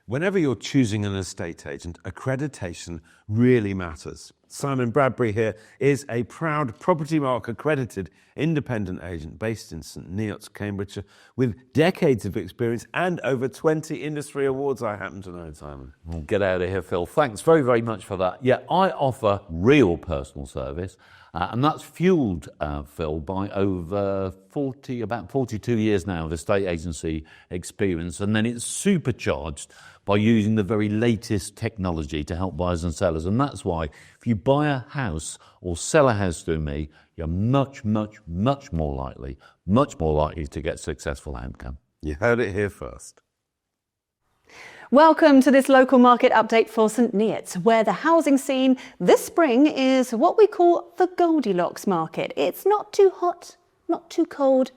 Whenever you're choosing an estate agent, accreditation really matters. Simon Bradbury here is a proud Propertymark accredited independent agent based in St Neots, Cambridgeshire, with decades of experience and over 20 industry awards, I happen to know, Simon. Well, get out of here, Phil. Thanks very, very much for that. Yeah, I offer real personal service, and that's fueled, Phil, by over about 42 years now of estate agency experience, and then it's supercharged by using the very latest technology to help buyers and sellers. And that's why if you buy a house or sell a house through me, you're much more likely to get a successful outcome. You heard it here first. Welcome to this local market update for St Neots, where the housing scene this spring is what we call the Goldilocks market. It's not too hot, not too cold,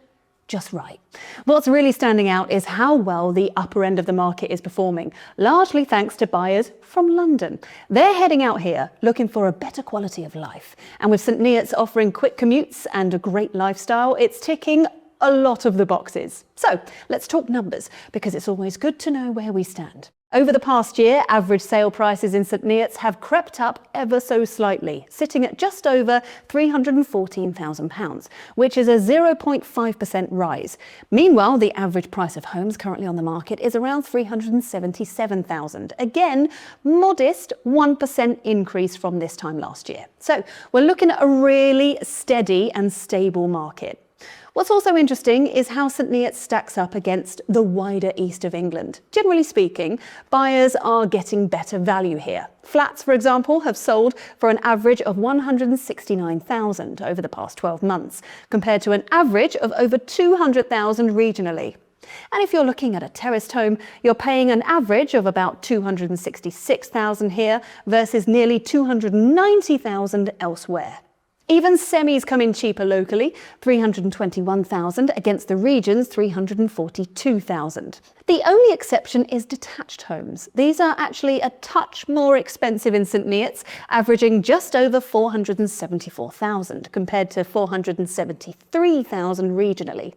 just right. What's really standing out is how well the upper end of the market is performing, largely thanks to buyers from London. They're heading out here looking for a better quality of life. And with St Neots offering quick commutes and a great lifestyle, it's ticking a lot of the boxes. So let's talk numbers, because it's always good to know where we stand. Over the past year, average sale prices in St Neots have crept up ever so slightly, sitting at just over £314,000, which is a 0.5% rise. Meanwhile, the average price of homes currently on the market is around £377,000. Again, modest 1% increase from this time last year. So we're looking at a really steady and stable market. What's also interesting is how St Neots stacks up against the wider east of England. Generally speaking, buyers are getting better value here. Flats, for example, have sold for an average of £169,000 over the past 12 months, compared to an average of over £200,000 regionally. And if you're looking at a terraced home, you're paying an average of about £266,000 here versus nearly £290,000 elsewhere. Even semis come in cheaper locally, £321,000 against the region's £342,000. The only exception is detached homes. These are actually a touch more expensive in St Neots, averaging just over £474,000 compared to £473,000 regionally.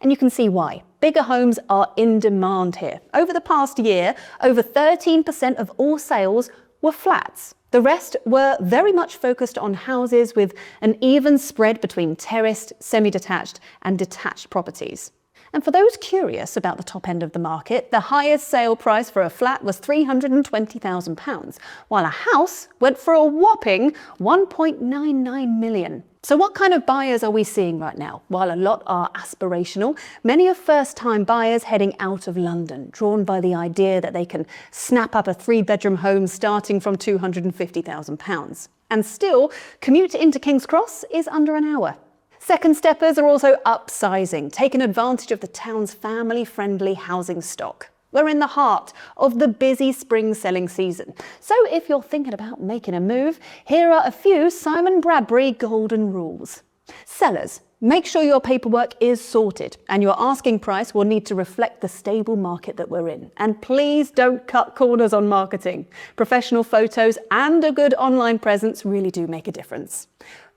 And you can see why. Bigger homes are in demand here. Over the past year, over 13% of all sales were flats. The rest were very much focused on houses with an even spread between terraced, semi-detached and detached properties. And for those curious about the top end of the market, the highest sale price for a flat was £320,000, while a house went for a whopping £1.99 million. So what kind of buyers are we seeing right now? While a lot are aspirational, many are first-time buyers heading out of London, drawn by the idea that they can snap up a 3-bedroom home starting from £250,000. And still, commute into King's Cross is under an hour. Second steppers are also upsizing, taking advantage of the town's family-friendly housing stock. We're in the heart of the busy spring selling season. So if you're thinking about making a move, here are a few Simon Bradbury golden rules. Sellers, make sure your paperwork is sorted and your asking price will need to reflect the stable market that we're in. And please don't cut corners on marketing. Professional photos and a good online presence really do make a difference.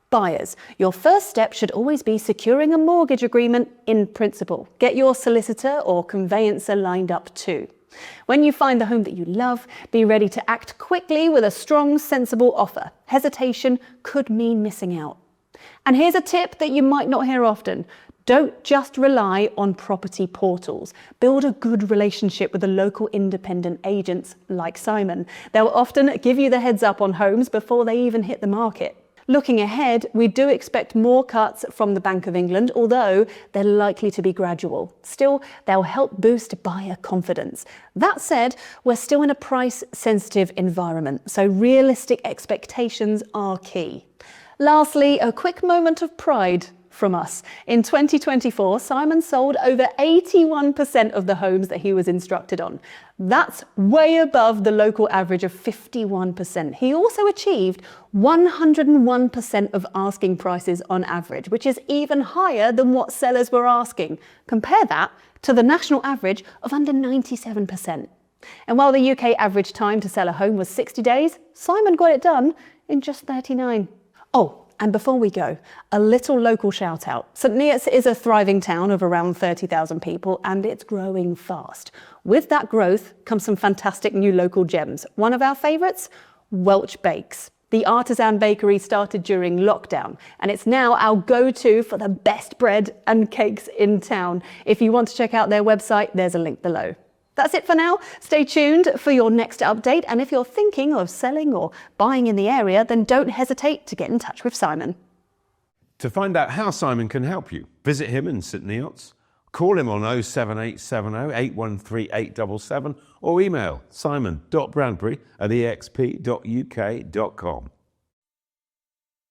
Buyers, your first step should always be securing a mortgage agreement in principle. Get your solicitor or conveyancer lined up too. When you find the home that you love, be ready to act quickly with a strong, sensible offer. Hesitation could mean missing out. And here's a tip that you might not hear often. Don't just rely on property portals. Build a good relationship with the local independent agents like Simon. They'll often give you the heads up on homes before they even hit the market. Looking ahead, we do expect more cuts from the Bank of England, although they're likely to be gradual. Still, they'll help boost buyer confidence. That said, we're still in a price-sensitive environment, so realistic expectations are key. Lastly, a quick moment of pride from us. In 2024, Simon sold over 81% of the homes that he was instructed on. That's way above the local average of 51%. He also achieved 101% of asking prices on average, which is even higher than what sellers were asking. Compare that to the national average of under 97%. And while the UK average time to sell a home was 60 days, Simon got it done in just 39. Oh, And before we go, a little local shout out. St Neots is a thriving town of around 30,000 people and it's growing fast. With that growth comes some fantastic new local gems. One of our favourites, Welch Bakes. The artisan bakery started during lockdown and it's now our go-to for the best bread and cakes in town. If you want to check out their website, there's a link below. That's it for now. Stay tuned for your next update, and if you're thinking of selling or buying in the area, then don't hesitate to get in touch with Simon. To find out how Simon can help you, visit him in St Neots, call him on 07870 813 877 or email simon.bradbury@exp.uk.com.